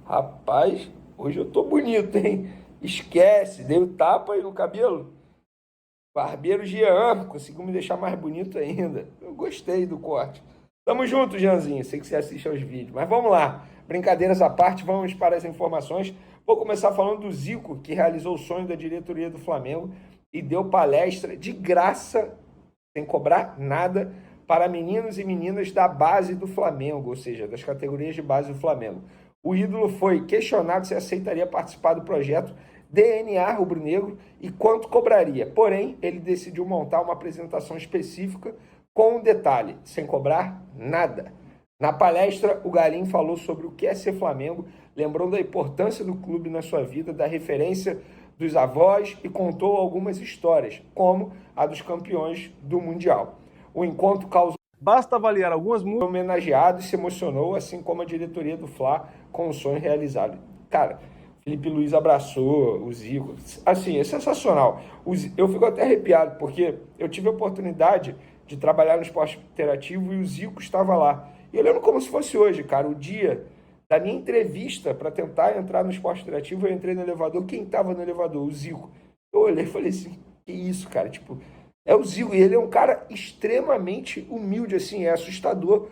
Rapaz, hoje eu tô bonito, hein? Esquece, dei o tapa aí no cabelo. Barbeiro Jean, conseguiu me deixar mais bonito ainda. Eu gostei do corte. Tamo junto, Jeanzinho. Sei que você assiste aos vídeos. Mas vamos lá. Brincadeiras à parte, vamos para as informações. Vou começar falando do Zico, que realizou o sonho da diretoria do Flamengo e deu palestra de graça, sem cobrar nada, para meninos e meninas da base do Flamengo, ou seja, das categorias de base do Flamengo. O ídolo foi questionado se aceitaria participar do projeto DNA rubro-negro e quanto cobraria. Porém, ele decidiu montar uma apresentação específica com um detalhe, sem cobrar nada. Na palestra, o Galim falou sobre o que é ser Flamengo, lembrou da importância do clube na sua vida, da referência dos avós e contou algumas histórias, como a dos campeões do Mundial. O encontro causou Basta avaliar algumas músicas. Homenageado e se emocionou, assim como a diretoria do Fla, com o sonho realizado. Cara, Felipe Luiz abraçou o Zico. Assim, é sensacional. Eu fico até arrepiado, porque eu tive a oportunidade de trabalhar no esporte interativo e o Zico estava lá. E eu lembro como se fosse hoje, cara, o dia da minha entrevista para tentar entrar no esporte interativo, eu entrei no elevador. Quem estava no elevador? O Zico. Eu olhei e falei assim, que isso, cara? Tipo, é o Zico, e ele é um cara extremamente humilde, assim, é assustador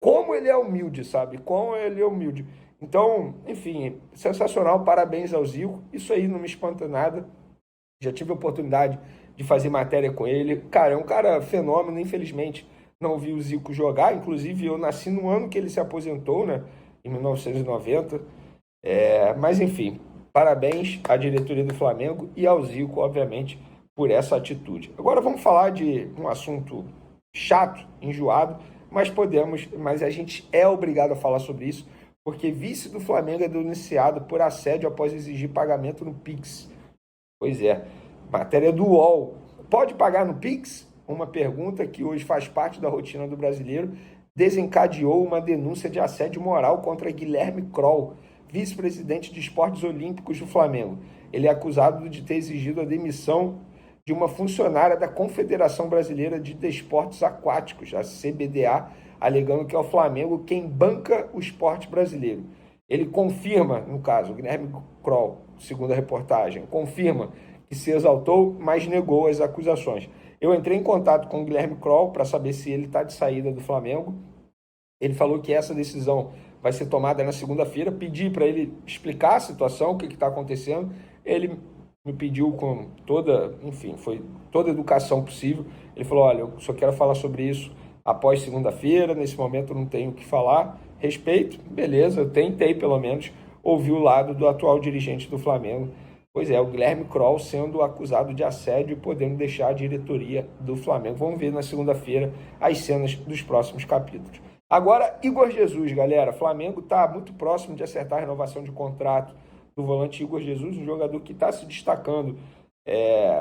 como ele é humilde, sabe? Como ele é humilde. Então, enfim, sensacional, parabéns ao Zico. Isso aí não me espanta nada. Já tive a oportunidade de fazer matéria com ele. Cara, é um cara fenômeno, infelizmente não vi o Zico jogar. Inclusive, eu nasci no ano que ele se aposentou, né? Em 1990. Mas, enfim, parabéns à diretoria do Flamengo e ao Zico, obviamente, por essa atitude. Agora vamos falar de um assunto chato, enjoado, mas a gente é obrigado a falar sobre isso, porque vice do Flamengo é denunciado por assédio após exigir pagamento no Pix. Pois é, matéria do UOL. Pode pagar no Pix? Uma pergunta que hoje faz parte da rotina do brasileiro, desencadeou uma denúncia de assédio moral contra Guilherme Kroll, vice-presidente de esportes olímpicos do Flamengo. Ele é acusado de ter exigido a demissão de uma funcionária da Confederação Brasileira de Desportos Aquáticos, a CBDA, alegando que é o Flamengo quem banca o esporte brasileiro. Ele confirma, no caso, o Guilherme Kroll, segundo a reportagem, confirma que se exaltou, mas negou as acusações. Eu entrei em contato com o Guilherme Kroll para saber se ele está de saída do Flamengo. Ele falou que essa decisão vai ser tomada na segunda-feira. Pedi para ele explicar a situação, o que está acontecendo. Ele me pediu com toda, enfim, foi toda a educação possível. Ele falou, olha, eu só quero falar sobre isso após segunda-feira, nesse momento eu não tenho o que falar. Respeito, beleza, eu tentei pelo menos ouvir o lado do atual dirigente do Flamengo. Pois é, o Guilherme Kroll sendo acusado de assédio e podendo deixar a diretoria do Flamengo. Vamos ver na segunda-feira as cenas dos próximos capítulos. Agora, Igor Jesus, galera. Flamengo está muito próximo de acertar a renovação de contrato do volante Igor Jesus, um jogador que está se destacando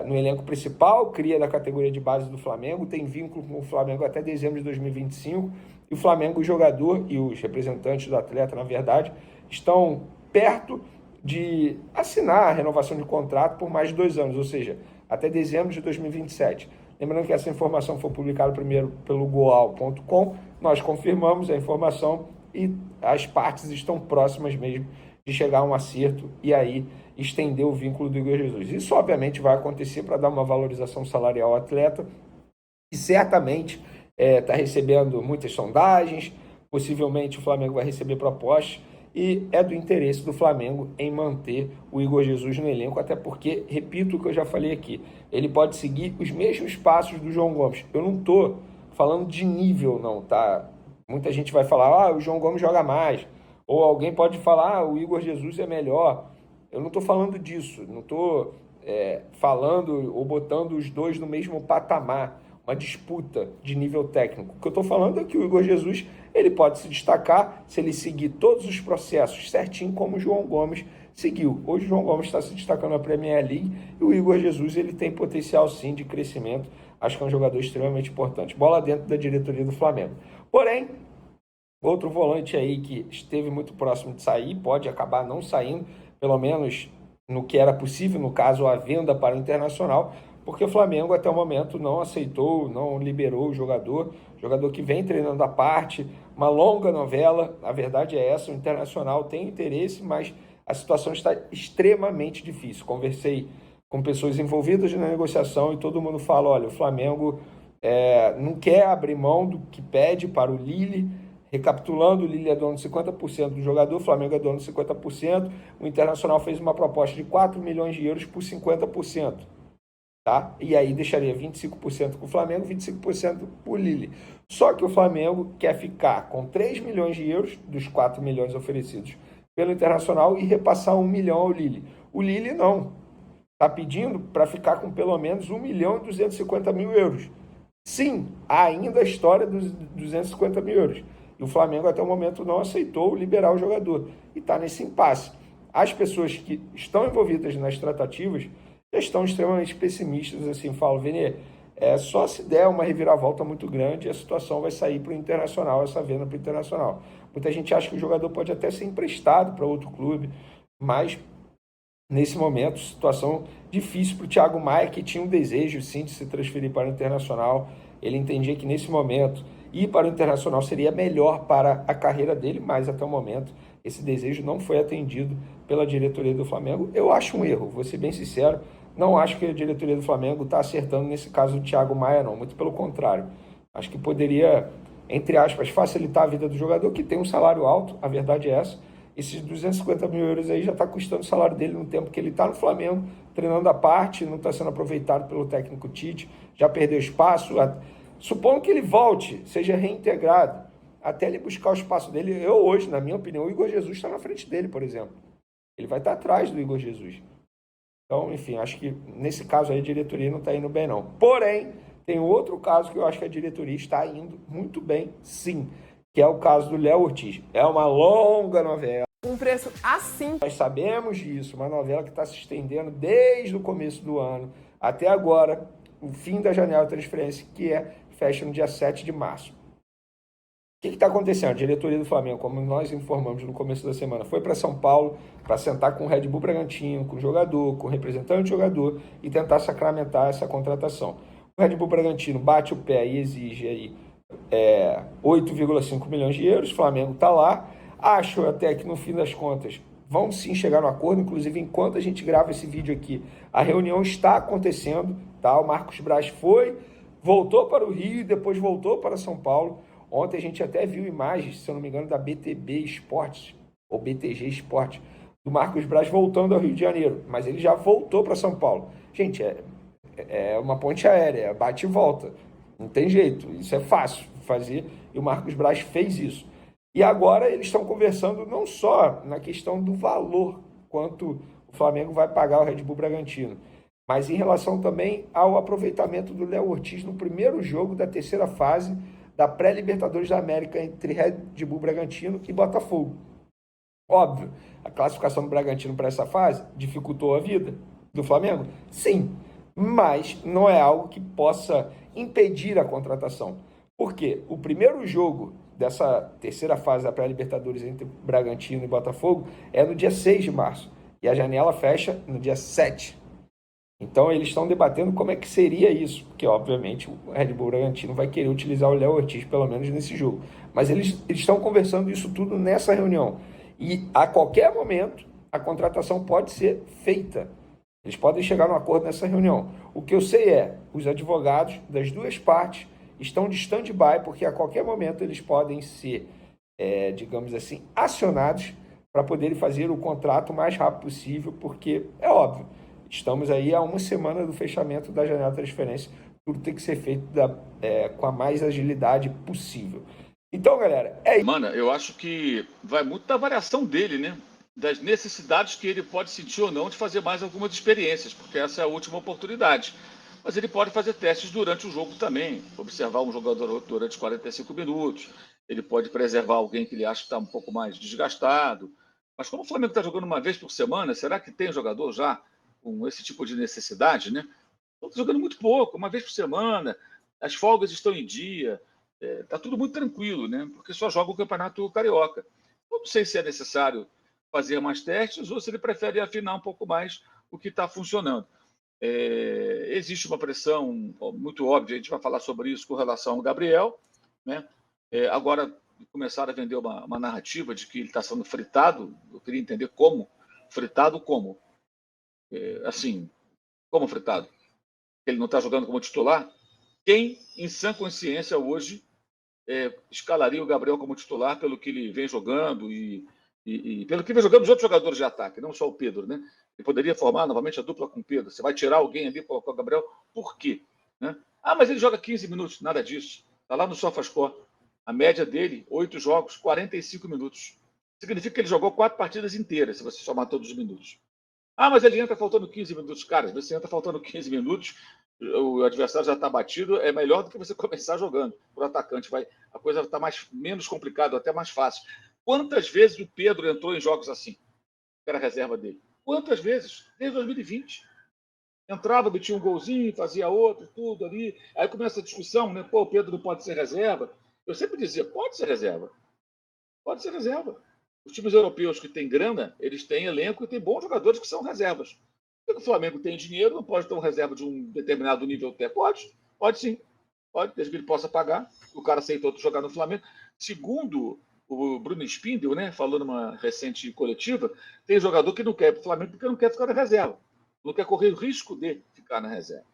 no elenco principal, cria da categoria de base do Flamengo, tem vínculo com o Flamengo até dezembro de 2025, e o Flamengo, o jogador e os representantes do atleta, na verdade, estão perto de assinar a renovação de contrato por mais de 2 anos, ou seja, até dezembro de 2027. Lembrando que essa informação foi publicada primeiro pelo goal.com, nós confirmamos a informação e as partes estão próximas mesmo de chegar a um acerto e aí estender o vínculo do Igor Jesus. Isso, obviamente, vai acontecer para dar uma valorização salarial ao atleta, que certamente está recebendo muitas sondagens, possivelmente o Flamengo vai receber propostas, e é do interesse do Flamengo em manter o Igor Jesus no elenco, até porque, repito o que eu já falei aqui, ele pode seguir os mesmos passos do João Gomes. Eu não estou falando de nível, não, tá? Muita gente vai falar, o João Gomes joga mais, ou alguém pode falar, o Igor Jesus é melhor. Eu não estou falando disso, não estou falando ou botando os dois no mesmo patamar, uma disputa de nível técnico. O que eu estou falando é que o Igor Jesus ele pode se destacar se ele seguir todos os processos certinho como o João Gomes seguiu. Hoje o João Gomes está se destacando na Premier League e o Igor Jesus ele tem potencial sim de crescimento. Acho que é um jogador extremamente importante. Bola dentro da diretoria do Flamengo. Porém, outro volante aí que esteve muito próximo de sair, pode acabar não saindo, pelo menos no que era possível, no caso a venda para o Internacional, porque o Flamengo até o momento não aceitou, não liberou o jogador que vem treinando à parte, uma longa novela, a verdade é essa, o Internacional tem interesse, mas a situação está extremamente difícil. Conversei com pessoas envolvidas na negociação e todo mundo fala, olha, o Flamengo não quer abrir mão do que pede para o Lille. Recapitulando, o Lille é dono de 50% do jogador, o Flamengo é dono de 50%, o Internacional fez uma proposta de 4 milhões de euros por 50%. Tá? E aí deixaria 25% com o Flamengo, 25% para o Lille. Só que o Flamengo quer ficar com 3 milhões de euros dos 4 milhões oferecidos pelo Internacional e repassar 1 milhão ao Lille. O Lille não. Está pedindo para ficar com pelo menos 1 milhão e 250 mil euros. Sim, há ainda a história dos 250 mil euros. E o Flamengo até o momento não aceitou liberar o jogador. E está nesse impasse. As pessoas que estão envolvidas nas tratativas já estão extremamente pessimistas, assim, falam, Vene, só se der uma reviravolta muito grande, a situação vai sair para o Internacional, essa venda para o Internacional. Muita gente acha que o jogador pode até ser emprestado para outro clube, mas nesse momento, situação difícil para o Thiago Maia, que tinha um desejo, sim, de se transferir para o Internacional. Ele entendia que nesse momento ir para o Internacional seria melhor para a carreira dele, mas até o momento esse desejo não foi atendido pela diretoria do Flamengo. Eu acho um erro, vou ser bem sincero, não acho que a diretoria do Flamengo está acertando nesse caso do Thiago Maia, não, muito pelo contrário. Acho que poderia, entre aspas, facilitar a vida do jogador, que tem um salário alto, a verdade é essa. Esses 250 mil euros aí já está custando o salário dele no tempo que ele está no Flamengo, treinando à parte, não está sendo aproveitado pelo técnico Tite, já perdeu espaço. Supondo que ele volte, seja reintegrado, até ele buscar o espaço dele, eu hoje, na minha opinião, o Igor Jesus está na frente dele, por exemplo. Ele vai estar atrás do Igor Jesus. Então, enfim, acho que nesse caso aí a diretoria não está indo bem, não. Porém, tem outro caso que eu acho que a diretoria está indo muito bem, sim, que é o caso do Léo Ortiz. É uma longa novela. Um preço assim. Nós sabemos disso, uma novela que está se estendendo desde o começo do ano até agora, o fim da janela de transferência, que fecha no dia 7 de março. O que está acontecendo? A diretoria do Flamengo, como nós informamos no começo da semana, foi para São Paulo para sentar com o Red Bull Bragantino, com o jogador, com o representante do jogador e tentar sacramentar essa contratação. O Red Bull Bragantino bate o pé e exige aí 8,5 milhões de euros, o Flamengo está lá. Acho até que no fim das contas vão sim chegar no acordo, inclusive enquanto a gente grava esse vídeo aqui, a reunião está acontecendo, tá? O Marcos Braz voltou para o Rio e depois voltou para São Paulo. Ontem a gente até viu imagens, se eu não me engano, da BTB Esportes, ou BTG Esportes, do Marcos Braz voltando ao Rio de Janeiro, mas ele já voltou para São Paulo. Gente, é uma ponte aérea, bate e volta, não tem jeito, isso é fácil fazer, e o Marcos Braz fez isso. E agora eles estão conversando não só na questão do valor, quanto o Flamengo vai pagar ao Red Bull Bragantino, mas em relação também ao aproveitamento do Léo Ortiz no primeiro jogo da terceira fase da pré-Libertadores da América entre Red Bull Bragantino e Botafogo. Óbvio, a classificação do Bragantino para essa fase dificultou a vida do Flamengo? Sim, mas não é algo que possa impedir a contratação. Por quê? O primeiro jogo dessa terceira fase da pré-Libertadores entre Bragantino e Botafogo é no dia 6 de março e a janela fecha no dia 7. Então eles estão debatendo como é que seria isso, porque obviamente o Red Bull Bragantino vai querer utilizar o Léo Ortiz pelo menos nesse jogo. Mas eles estão conversando isso tudo nessa reunião. E a qualquer momento a contratação pode ser feita. Eles podem chegar num acordo nessa reunião. O que eu sei é, os advogados das duas partes estão de stand-by, porque a qualquer momento eles podem ser, digamos assim, acionados para poderem fazer o contrato o mais rápido possível, porque é óbvio, estamos aí a uma semana do fechamento da janela de transferência, tudo tem que ser feito com a mais agilidade possível. Então, galera, é isso. Mano, eu acho que vai muito da variação dele, né? Das necessidades que ele pode sentir ou não de fazer mais algumas experiências, porque essa é a última oportunidade. Mas ele pode fazer testes durante o jogo também, observar um jogador durante 45 minutos, ele pode preservar alguém que ele acha que está um pouco mais desgastado. Mas como o Flamengo está jogando uma vez por semana, será que tem jogador já com esse tipo de necessidade, né? Estão jogando muito pouco, uma vez por semana, as folgas estão em dia, está tudo muito tranquilo, né? Porque só joga o Campeonato Carioca. Eu não sei se é necessário fazer mais testes ou se ele prefere afinar um pouco mais o que está funcionando. Existe uma pressão muito óbvia, a gente vai falar sobre isso com relação ao Gabriel, né? Agora, e começaram a vender uma narrativa de que ele está sendo fritado. Eu queria entender como. Fritado como? Assim, como fritado? Ele não está jogando como titular? Quem, em sã consciência, hoje, escalaria o Gabriel como titular pelo que ele vem jogando e pelo que vem jogando os outros jogadores de ataque, não só o Pedro, né? Ele poderia formar novamente a dupla com o Pedro. Você vai tirar alguém ali e colocar o Gabriel, por quê? Né? Ah, mas ele joga 15 minutos. Nada disso. Está lá no SofaScore. A média dele, 8 jogos, 45 minutos. Significa que ele jogou 4 partidas inteiras, se você somar todos os minutos. Ah, mas ele entra faltando 15 minutos. Cara, se você entra faltando 15 minutos, o adversário já está batido, é melhor do que você começar jogando. Para o atacante, a coisa está menos complicada, até mais fácil. Quantas vezes o Pedro entrou em jogos assim? Que era a reserva dele. Quantas vezes? Desde 2020. Entrava, metia um golzinho, fazia outro, tudo ali. Aí começa a discussão, né? Pô, o Pedro não pode ser reserva. Eu sempre dizia, pode ser reserva. Pode ser reserva. Os times europeus que têm grana, eles têm elenco e têm bons jogadores que são reservas. O Flamengo tem dinheiro, não pode ter um reserva de um determinado nível até. Pode sim. Pode, desde que ele possa pagar. O cara aceitou jogar no Flamengo. Segundo o Bruno Spindel, né, falou numa recente coletiva, tem jogador que não quer ir para o Flamengo porque não quer ficar na reserva. Não quer correr o risco de ficar na reserva.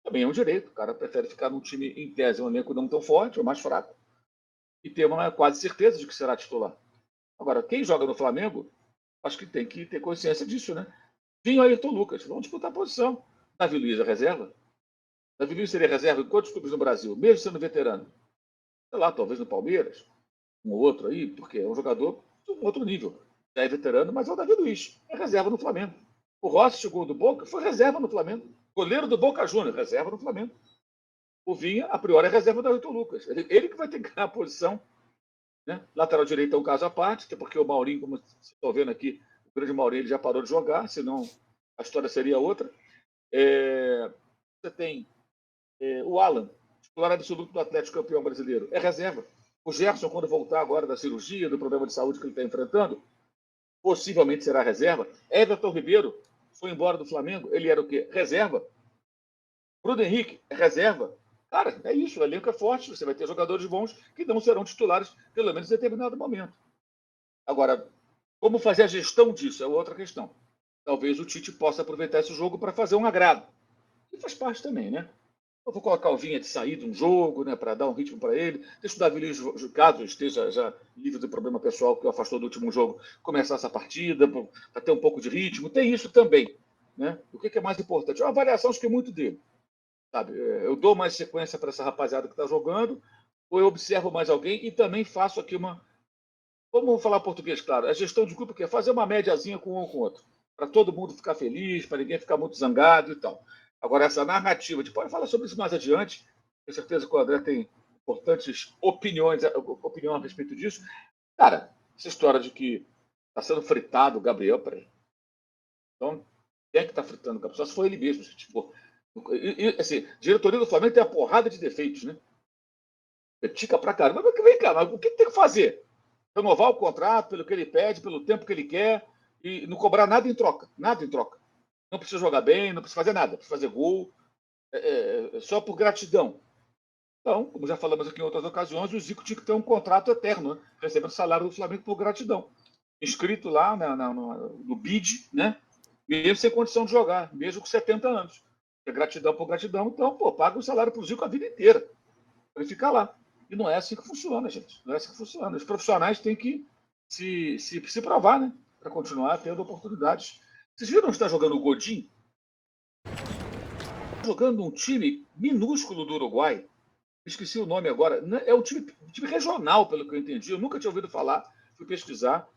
Também é um direito. O cara prefere ficar num time, em tese, um elenco não tão forte, ou mais fraco, e ter uma quase certeza de que será titular. Agora, quem joga no Flamengo, acho que tem que ter consciência disso, né? Vinha o Ayrton Lucas, vamos disputar a posição. Davi Luiz é reserva? Davi Luiz seria reserva em quantos clubes no Brasil, mesmo sendo veterano? Sei lá, talvez no Palmeiras, um ou outro aí, porque é um jogador de um outro nível. Já é veterano, mas é o Davi Luiz, é reserva no Flamengo. O Rossi chegou do Boca, foi reserva no Flamengo. Goleiro do Boca Júnior, reserva no Flamengo. O Vinha, a priori, é reserva do Ayrton Lucas. Ele que vai ter que ganhar a posição. Né? Lateral direito é um caso à parte, até porque o Maurinho, como vocês estão vendo aqui, o grande Maurinho ele já parou de jogar, senão a história seria outra. Você tem o Alan, titular absoluto do Atlético campeão brasileiro, é reserva. O Gerson, quando voltar agora da cirurgia, do problema de saúde que ele está enfrentando, possivelmente será reserva. Everton Ribeiro foi embora do Flamengo, ele era o quê? Reserva. Bruno Henrique é reserva. Cara, é isso, o elenco é forte, você vai ter jogadores bons que não serão titulares, pelo menos em determinado momento. Agora, como fazer a gestão disso é outra questão. Talvez o Tite possa aproveitar esse jogo para fazer um agrado. E faz parte também, né? Eu vou colocar o Vinha de sair de um jogo, né, para dar um ritmo para ele. Deixa o Davi Luiz, caso esteja já livre do problema pessoal que o afastou do último jogo, começar essa partida, para ter um pouco de ritmo. Tem isso também. Né? O que é mais importante? É uma avaliação, acho que é muito dele. Sabe? Eu dou mais sequência para essa rapaziada que está jogando, ou eu observo mais alguém e também faço aqui uma. Vamos falar português, claro. A gestão de grupo que é fazer uma médiazinha com um ou com o outro. Para todo mundo ficar feliz, para ninguém ficar muito zangado e tal. Agora, essa narrativa, a gente pode falar sobre isso mais adiante. Tenho certeza que o André tem importantes opinião a respeito disso. Cara, essa história de que está sendo fritado o Gabriel, peraí. Então, quem é que está fritando o Gabriel? Só se for ele mesmo. Tipo, assim, a diretoria do Flamengo tem uma porrada de defeitos, né? Critica pra caramba. Mas vem cá, mas o que tem que fazer? Renovar o contrato pelo que ele pede, pelo tempo que ele quer e não cobrar nada em troca. Nada em troca. Não precisa jogar bem, não precisa fazer nada. Precisa fazer gol, só por gratidão. Então, como já falamos aqui em outras ocasiões, o Zico tinha que ter um contrato eterno, né? Recebendo salário do Flamengo por gratidão. Inscrito lá no BID, né? Mesmo sem condição de jogar, mesmo com 70 anos. É gratidão por gratidão, então, paga o salário para o Zico a vida inteira. Para ele ficar lá. E não é assim que funciona, gente. Não é assim que funciona. Os profissionais têm que se provar, né? Para continuar tendo oportunidades. Vocês viram onde está jogando o Godin? Jogando um time minúsculo do Uruguai. Esqueci o nome agora. É um time regional, pelo que eu entendi. Eu nunca tinha ouvido falar. Fui pesquisar.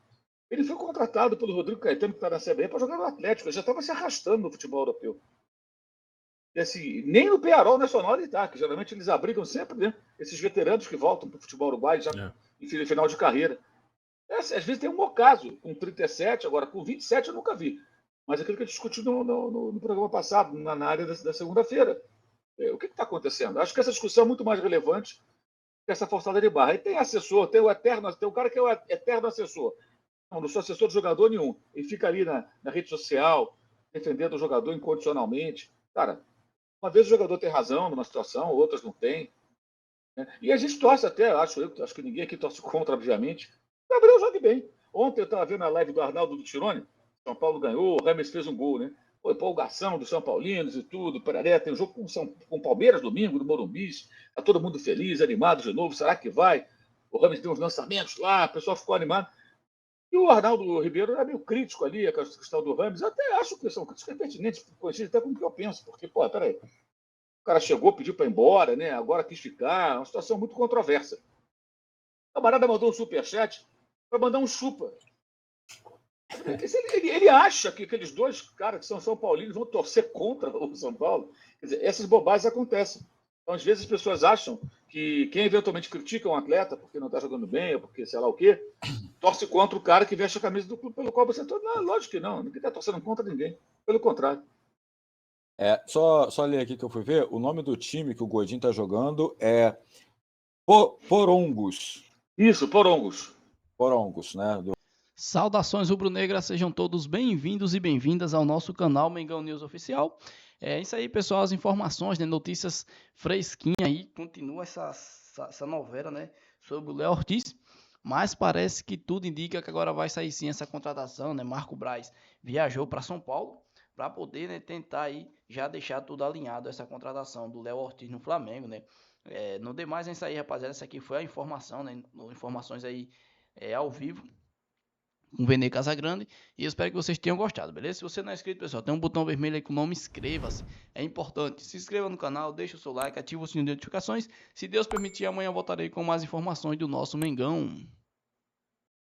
Ele foi contratado pelo Rodrigo Caetano, que está na CBF, para jogar no Atlético. Ele já estava se arrastando no futebol europeu. E assim, nem no Peñarol Nacional ele está, que geralmente eles abrigam sempre, né? Esses veteranos que voltam para o futebol uruguai já em final de carreira. Às vezes tem um ocaso, com 37, agora com 27 eu nunca vi. Mas aquilo que eu discuti no programa passado, na área da segunda-feira. O que está acontecendo? Acho que essa discussão é muito mais relevante que essa forçada de barra. E tem assessor, tem o cara que é o eterno assessor. Não sou assessor de jogador nenhum. Ele fica ali na rede social, defendendo o jogador incondicionalmente. Cara, uma vez o jogador tem razão numa situação, outras não tem. né? E a gente torce até, acho que ninguém aqui torce contra, obviamente. O Gabriel joga bem. Ontem eu estava vendo a live do Arnaldo do Tirone, São Paulo ganhou, o Rames fez um gol, né? Pô, empolgação dos São Paulinos e tudo, pararé, tem um jogo com Palmeiras domingo, no Morumbi, tá todo mundo feliz, animado de novo, será que vai? O Rames deu uns lançamentos lá, o pessoal ficou animado. E o Arnaldo Ribeiro era meio crítico ali, a questão do Rames. Eu até acho que são críticas pertinentes, coincide até com o que eu penso, porque, pô, peraí, o cara chegou, pediu para ir embora, né? Agora quis ficar, uma situação muito controversa. O camarada mandou um superchat para mandar um chupa. Ele acha que aqueles dois caras que são São Paulinos vão torcer contra o São Paulo. Quer dizer, essas bobagens acontecem. Então, às vezes, as pessoas acham que quem eventualmente critica um atleta porque não está jogando bem, ou porque sei lá o quê, torce contra o cara que veste a camisa do clube pelo qual você torce. Não, lógico que não. Ninguém está torcendo contra ninguém. Pelo contrário. Só ler aqui que eu fui ver, o nome do time que o Godinho está jogando é Porongos. Isso, Porongos. Porongos, né? Saudações rubro-negras, sejam todos bem-vindos e bem-vindas ao nosso canal Mengão News Oficial. É isso aí, pessoal, as informações, né, notícias fresquinhas aí, continua essa novela, né, sobre o Léo Ortiz, mas parece que tudo indica que agora vai sair sim essa contratação, né, Marco Braz viajou para São Paulo para poder, né, tentar aí já deixar tudo alinhado essa contratação do Léo Ortiz no Flamengo, né. No demais é isso aí, rapaziada, essa aqui foi a informação, né, informações aí ao vivo, com o Vene Casagrande, e eu espero que vocês tenham gostado, beleza? Se você não é inscrito, pessoal, tem um botão vermelho aí com o nome inscreva-se, é importante, se inscreva no canal, deixa o seu like, ativa o sininho de notificações, se Deus permitir, amanhã eu voltarei com mais informações do nosso Mengão.